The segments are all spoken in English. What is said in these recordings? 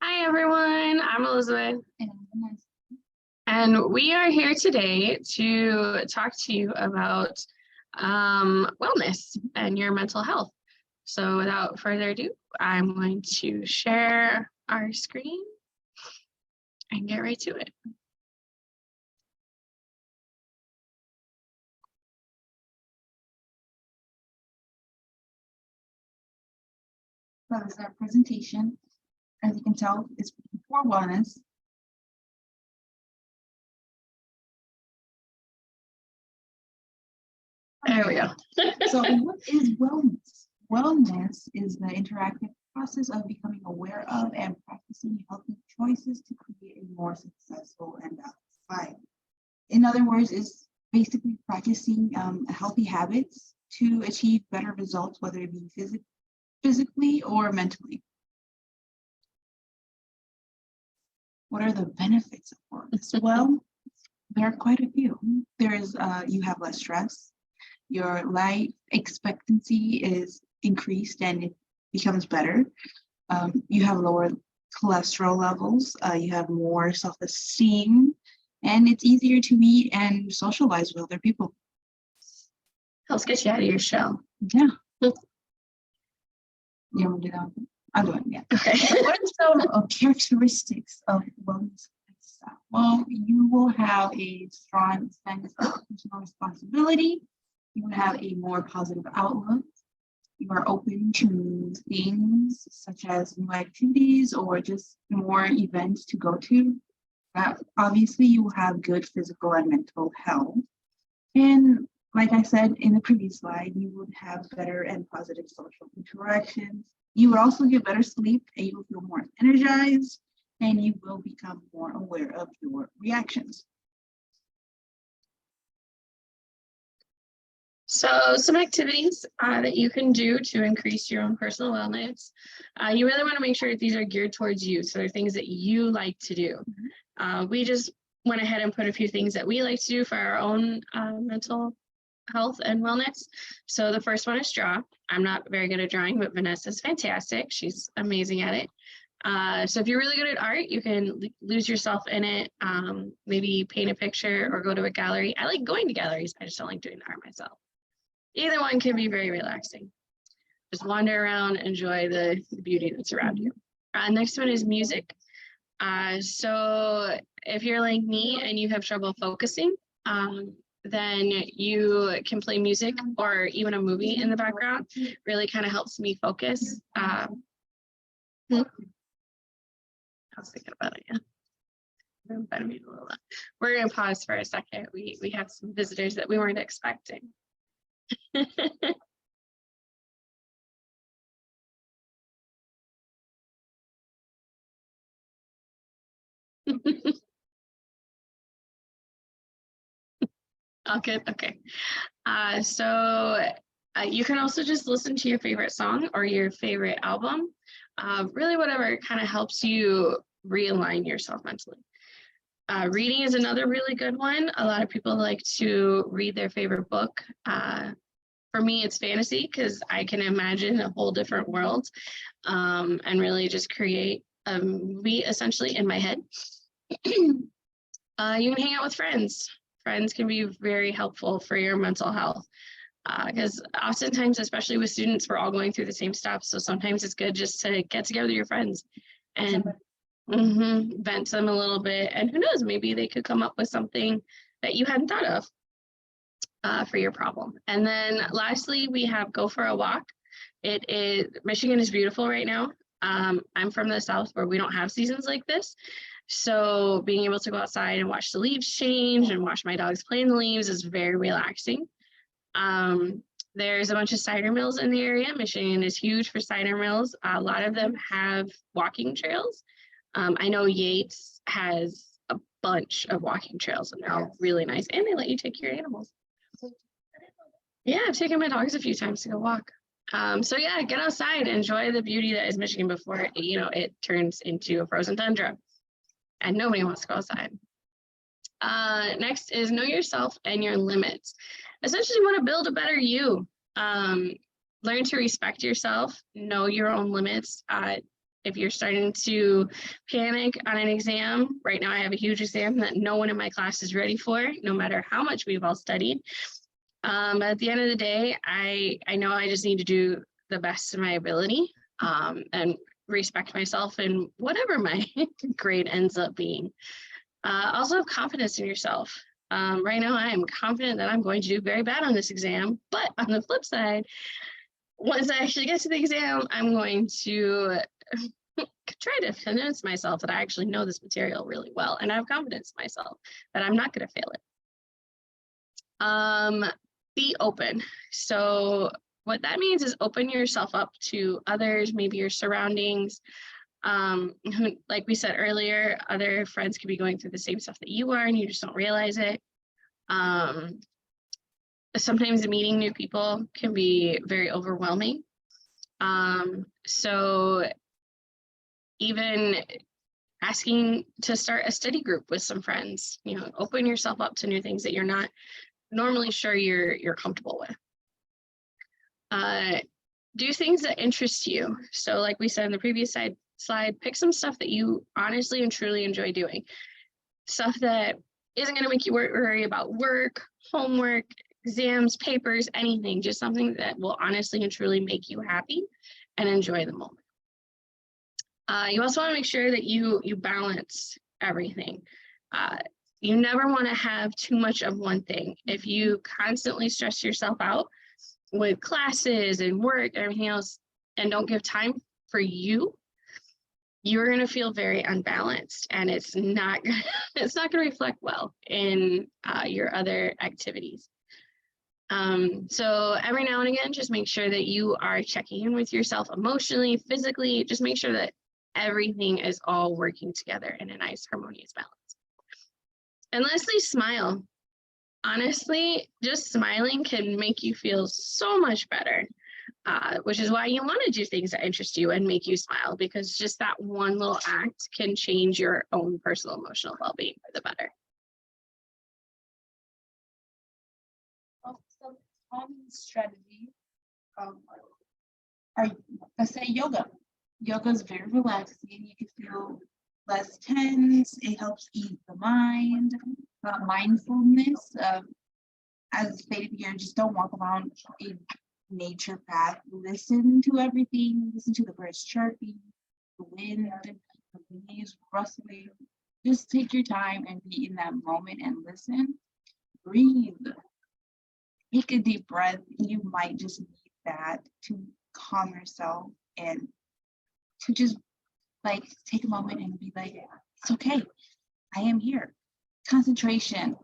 Hi everyone, I'm Elizabeth, And I'm Vanessa. and we are here today to talk to you about wellness and your mental health. So without further ado, I'm going to share our screen and get right to it. So this is our presentation. As you can tell, it's for wellness. There we go. So what is wellness? Wellness is the interactive process of becoming aware of and practicing healthy choices to create a more successful and balanced life. In other words, it's basically practicing healthy habits to achieve better results, whether it be physically or mentally. What are the benefits of wellness? Well, there are quite a few. You have less stress. Your life expectancy is increased and it becomes better. You have lower cholesterol levels. You have more self-esteem, and it's easier to meet and socialize with other people. Helps get you out of your shell. Yeah. You want to do that? I'll do it. Yeah. Okay. So what are some characteristics of wellness lifestyle? Well, you will have a strong sense of personal responsibility. You will have a more positive outlook. You are open to things such as new activities or just more events to go to. Obviously, you will have good physical and mental health. And like I said in the previous slide, you would have better and positive social interactions. You would also get better sleep and you will feel more energized, and you will become more aware of your reactions. So some activities that you can do to increase your own personal wellness. You really want to make sure that these are geared towards you. So they're things that you like to do. We just went ahead and put a few things that we like to do for our own mental health and wellness. So the first one is draw. I'm not very good at drawing, but Vanessa's fantastic. She's amazing at it. So if you're really good at art, you can lose yourself in it. Maybe paint a picture or go to a gallery. I like going to galleries. I just don't like doing the art myself. Either one can be very relaxing. Just wander around, enjoy the beauty that's around you. Next one is music. So if you're like me and you have trouble focusing, then you can play music or even a movie in the background. Really kind of helps me focus. I was thinking about it, yeah. We're going to pause for a second. We have some visitors that we weren't expecting. All good. Okay. So you can also just listen to your favorite song or your favorite album. Really, whatever kind of helps you realign yourself mentally. Reading is another really good one. A lot of people like to read their favorite book. For me, it's fantasy because I can imagine a whole different world and really just create a movie essentially in my head. You can hang out with friends. Friends can be very helpful for your mental health because oftentimes, especially with students, we're all going through the same stuff. So sometimes it's good just to get together with your friends and vent to them a little bit. And who knows, maybe they could come up with something that you hadn't thought of for your problem. And then lastly, we have go for a walk. Michigan is beautiful right now. I'm from the South where we don't have seasons like this. So being able to go outside and watch the leaves change and watch my dogs play in the leaves is very relaxing. There's a bunch of cider mills in the area. Michigan is huge for cider mills. A lot of them have walking trails. I know Yates has a bunch of walking trails and they're all really nice and they let you take your animals. Yeah, I've taken my dogs a few times to go walk. So yeah, get outside, enjoy the beauty that is Michigan before it turns into a frozen tundra. And nobody wants to go outside. Next is know yourself and your limits. Essentially, you want to build a better you. Learn to respect yourself, know your own limits. If you're starting to panic on an exam, right now I have a huge exam that no one in my class is ready for, no matter how much we've all studied. At the end of the day, I know I just need to do the best of my ability, and respect myself in whatever my grade ends up being. Also have confidence in yourself. Right now, I am confident that I'm going to do very bad on this exam, but on the flip side, once I actually get to the exam, I'm going to try to convince myself that I actually know this material really well, and I have confidence in myself that I'm not going to fail it. Be open. So what that means is open yourself up to others, maybe your surroundings. Like we said earlier, other friends could be going through the same stuff that you are, and you just don't realize it. Sometimes meeting new people can be very overwhelming. So even asking to start a study group with some friends, open yourself up to new things that you're not normally sure you're comfortable with. Do things that interest you. So like we said in the previous slide, pick some stuff that you honestly and truly enjoy doing. Stuff that isn't going to make you worry about work, homework, exams, papers, anything. Just something that will honestly and truly make you happy and enjoy the moment. You also want to make sure that you balance everything. You never want to have too much of one thing. If you constantly stress yourself out with classes and work and everything else and don't give time for you, you're going to feel very unbalanced, and it's not going to reflect well in your other activities. So every now and again, just make sure that you are checking in with yourself emotionally, physically. Just make sure that everything is all working together in a nice, harmonious balance. And lastly, smile. Honestly, just smiling can make you feel so much better, which is why you want to do things that interest you and make you smile, because just that one little act can change your own personal emotional well-being for the better. Some common strategies are, let's say, yoga. Yoga is very relaxing. You can feel less tense. It helps ease the mind. Mindfulness, as stated here, just don't walk around a nature path. Listen to everything. Listen to the birds chirping, the wind, the leaves rustling. Just take your time and be in that moment and listen. Breathe. Take a deep breath. You might just need that to calm yourself and to just take a moment and be like, it's okay. I am here. Concentration.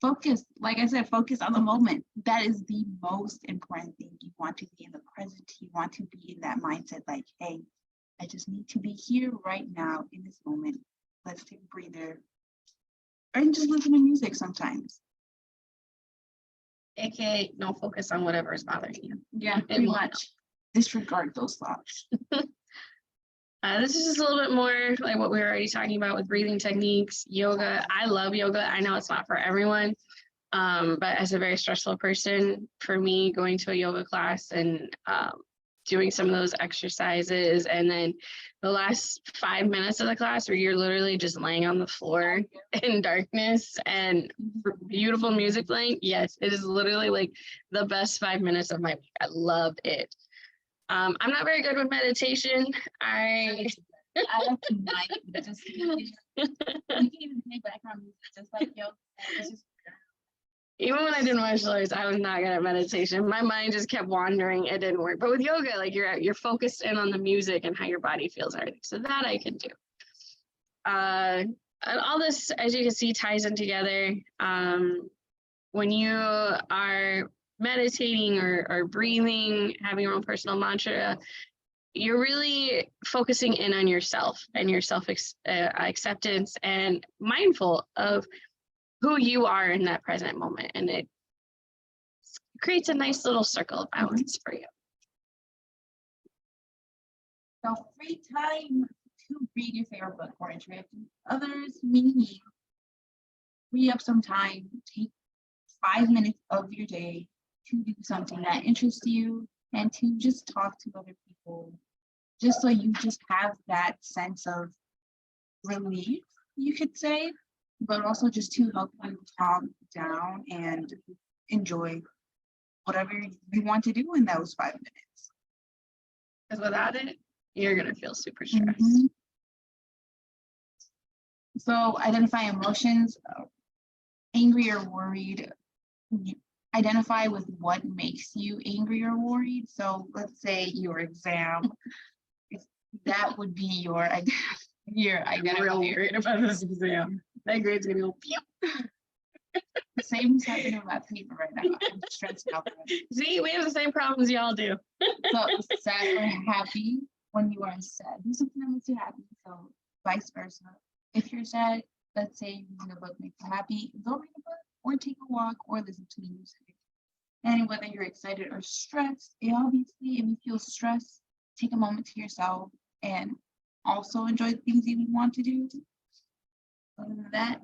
Focus. Like I said, focus on the moment. That is the most important thing. You want to be in the present. You want to be in that mindset like, hey, I just need to be here right now in this moment. Let's take a breather. Or just listen to music sometimes. AKA, don't focus on whatever is bothering you. Yeah, pretty much. Disregard those thoughts. This is just a little bit more like what we were already talking about with breathing techniques, yoga. I love yoga. I know it's not for everyone, but as a very stressful person, for me, going to a yoga class and doing some of those exercises, and then the last 5 minutes of the class where you're literally just laying on the floor in darkness and beautiful music playing. Yes, it is literally like the best 5 minutes of my week. I love it. I'm not very good with meditation. I have to just you can even play background music just like yoga. Even when I did martial arts, I was not good at meditation. My mind just kept wandering. It didn't work. But with yoga, like you're focused in on the music and how your body feels and everything. So that I can do. And all this, as you can see, ties in together. When you are meditating or breathing, having your own personal mantra, you're really focusing in on yourself and your self-acceptance and mindful of who you are in that present moment. And it creates a nice little circle of balance for you. So free time to read your favorite book or interact with others, meaning free up some time, take 5 minutes of your day to do something that interests you and to just talk to other people. just so you just have that sense of relief, you could say, but also just to help you calm down and enjoy whatever you want to do in those 5 minutes. Because without it, you're gonna feel super stressed. Mhm. So identify emotions, angry or worried. Identify with what makes you angry or worried. So let's say your exam, that would be your your I'm real identifier. worried about this exam. My grade's gonna go pew. Same is happening with that paper right now. I'm stressed out. See, we have the same problems y'all do. So sad or happy, when you are sad, do something that makes you happy. So vice versa. If you're sad, let's say reading a book makes you happy, go read a book or take a walk or listen to music. And whether you're excited or stressed, obviously, if you feel stressed, take a moment to yourself and also enjoy the things you want to do. Other than that,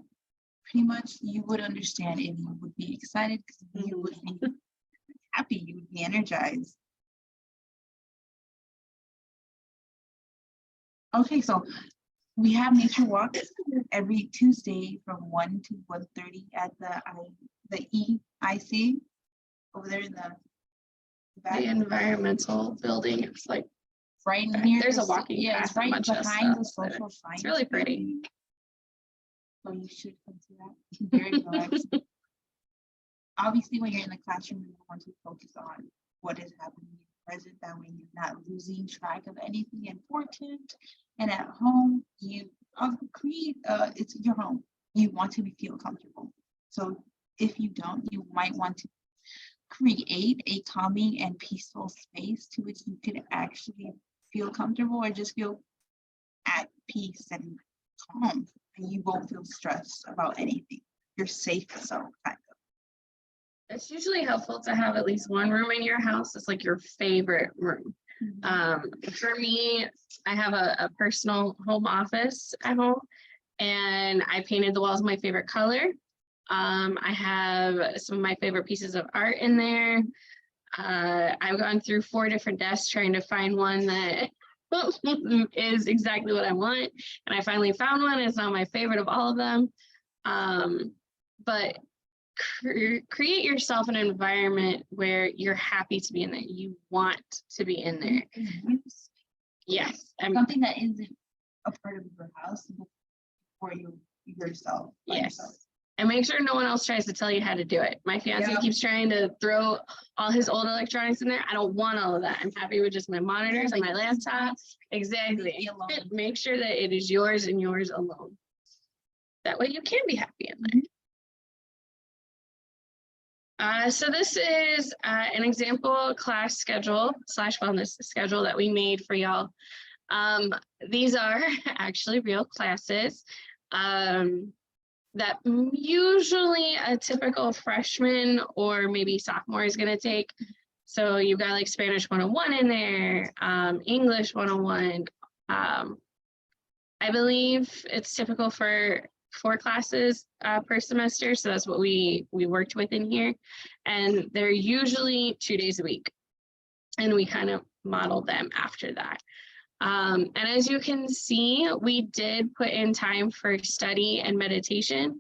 pretty much you would understand and you would be excited because you would be happy, you would be energized. Okay, so we have nature walks every Tuesday from 1 to 1:30 at the EIC over there in the back. The environmental building, it's like Right near there's the a walking yeah, path it's at right Manchester, behind the but social science. really pretty. building. So you should come to that. It's very relaxing. Obviously, when you're in the classroom, you want to focus on what is happening in the present. That way, you're not losing track of anything important. And at home, you create. It's your home. You want to feel comfortable. So if you don't, you might want to create a calming and peaceful space to which you could actually feel comfortable or just feel at peace and calm, and you won't feel stressed about anything. You're safe, so kind of. It's usually helpful to have at least one room in your house. It's like your favorite room. For me, I have a personal home office at home, and I painted the walls my favorite color. I have some of my favorite pieces of art in there. I've gone through 4 different desks trying to find one that is exactly what I want. And I finally found one. It's not my favorite of all of them. But create yourself an environment where you're happy to be in there. You want to be in there. Yes. Something that isn't a part of your house for you yourself. Yes. And make sure no one else tries to tell you how to do it. My fiance keeps trying to throw all his old electronics in there. I don't want all of that. I'm happy with just my monitors and my laptop. Exactly. Make sure that it is yours and yours alone. That way you can be happy in there. So this is an example class schedule / wellness schedule that we made for y'all. These are actually real classes that usually a typical freshman or maybe sophomore is going to take. So you've got like Spanish 101 in there, English 101. I believe it's typical for 4 classes per semester. So that's what we worked with in here. And they're usually 2 days a week. And we kind of modeled them after that. And as you can see, we did put in time for study and meditation.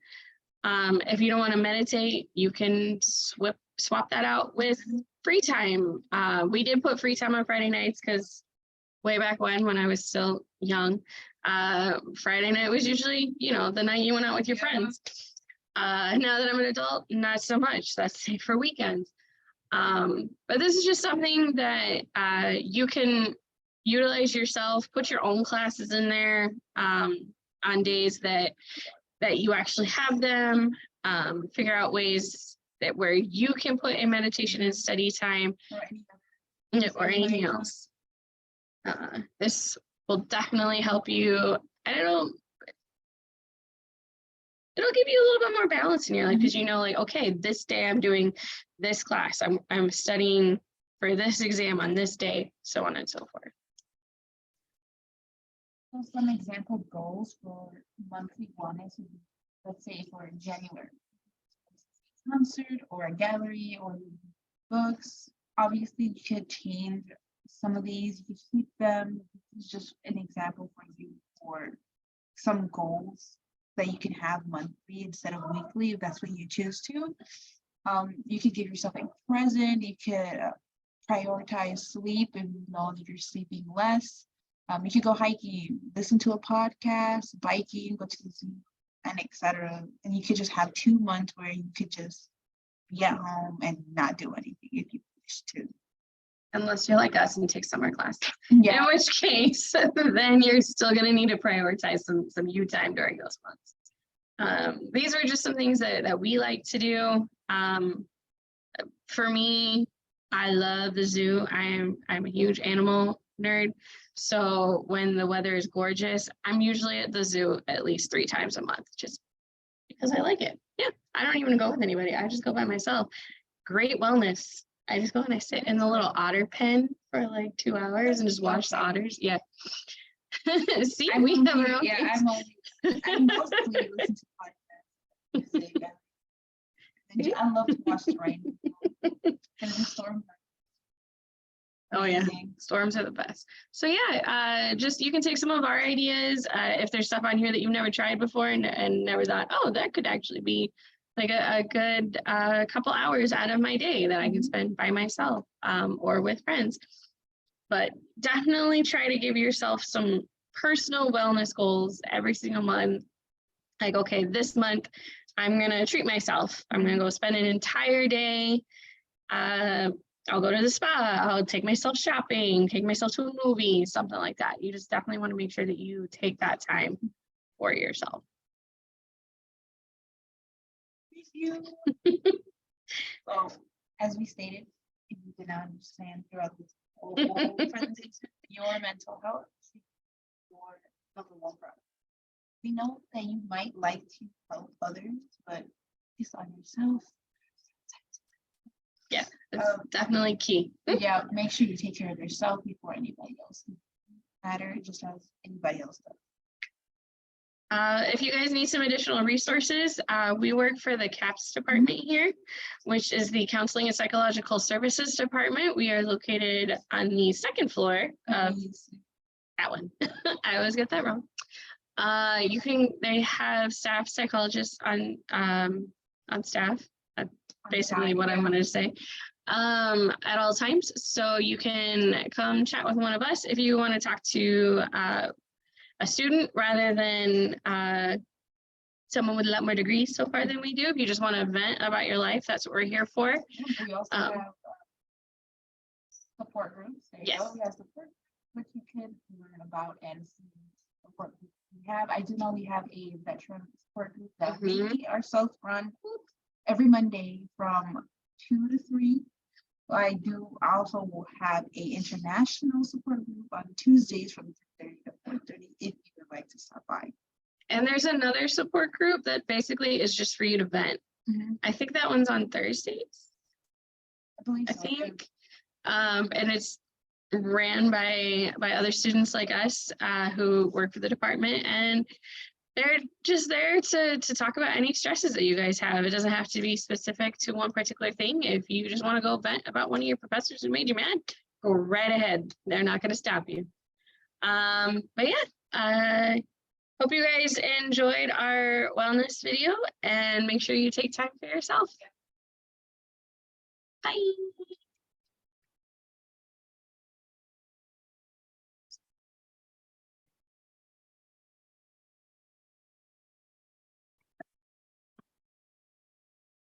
If you don't want to meditate, you can swap that out with free time. We did put free time on Friday nights because way back when I was still young, Friday night was usually, the night you went out with your friends. Now that I'm an adult, not so much. That's safe for weekends. But this is just something that you can utilize yourself, put your own classes in there on days that you actually have them, figure out ways that where you can put in meditation and study time or anything else. This will definitely help you, and it'll give you a little bit more balance in your life because like, okay, this day I'm doing this class, I'm studying for this exam on this day, so on and so forth. So some example goals for monthly wellness would be, let's say for January, a concert or a gallery or books. Obviously, you could change some of these. You could keep them, is just an example for you for some goals that you can have monthly instead of weekly, if that's what you choose to. You could give yourself a present. You could prioritize sleep if you know that you're sleeping less. You could go hiking, listen to a podcast, biking, go to the zoo, and etc. And you could just have 2 months where you could just be at home and not do anything if you wish to. Unless you're like us and take summer class. Yeah. In which case, then you're still going to need to prioritize some you time during those months. These are just some things that we like to do. For me, I love the zoo. I'm a huge animal nerd. So when the weather is gorgeous, I'm usually at the zoo at least 3 times a month, just because I like it. Yeah, I don't even go with anybody. I just go by myself. Great wellness. I just go and I sit in the little otter pen for like 2 hours and just watch the otters. Yeah. See, we have our own things. I mostly listen to podcasts. I love to watch the rain. And the storm. Oh yeah, storms are the best. So yeah, just you can take some of our ideas. If there's stuff on here that you've never tried before and never thought, oh, that could actually be like a good couple hours out of my day that I can spend by myself or with friends. But definitely try to give yourself some personal wellness goals every single month. Like, okay, this month I'm gonna treat myself. I'm gonna go spend an entire day. I'll go to the spa, I'll take myself shopping, take myself to a movie, something like that. You just definitely want to make sure that you take that time for yourself. Thank you. So, as we stated, if you did not understand throughout this whole presentation, your mental health is your number one priority. We know that you might like to help others, but focus on yourself. Yeah, that's definitely key. Yeah, make sure you take care of yourself before anybody else matter, just as anybody else does. If you guys need some additional resources, we work for the CAPS department here, which is the Counseling and Psychological Services Department. We are located on the 2nd floor of that one. I always get that wrong. They have staff psychologists on staff. That's basically what I wanted to say. At all times. So you can come chat with one of us if you want to talk to a student rather than someone with a lot more degrees so far than we do. If you just want to vent about your life, that's what we're here for. We also have support groups. Yes. We have support which you can learn about and support groups we have. I do know we have a veteran support group that we ourselves run every Monday from 2 to 3. I also will have a international support group on Tuesdays from 3:30 to 4:30 if you would like to stop by. And there's another support group that basically is just for you to vent. I think that one's on Thursdays. I think. And it's ran by other students like us who work for the department, and they're just there to talk about any stresses that you guys have. It doesn't have to be specific to one particular thing. If you just want to go vent about one of your professors who made you mad, go right ahead. They're not going to stop you. But yeah, I hope you guys enjoyed our wellness video, and make sure you take time for yourself. Bye.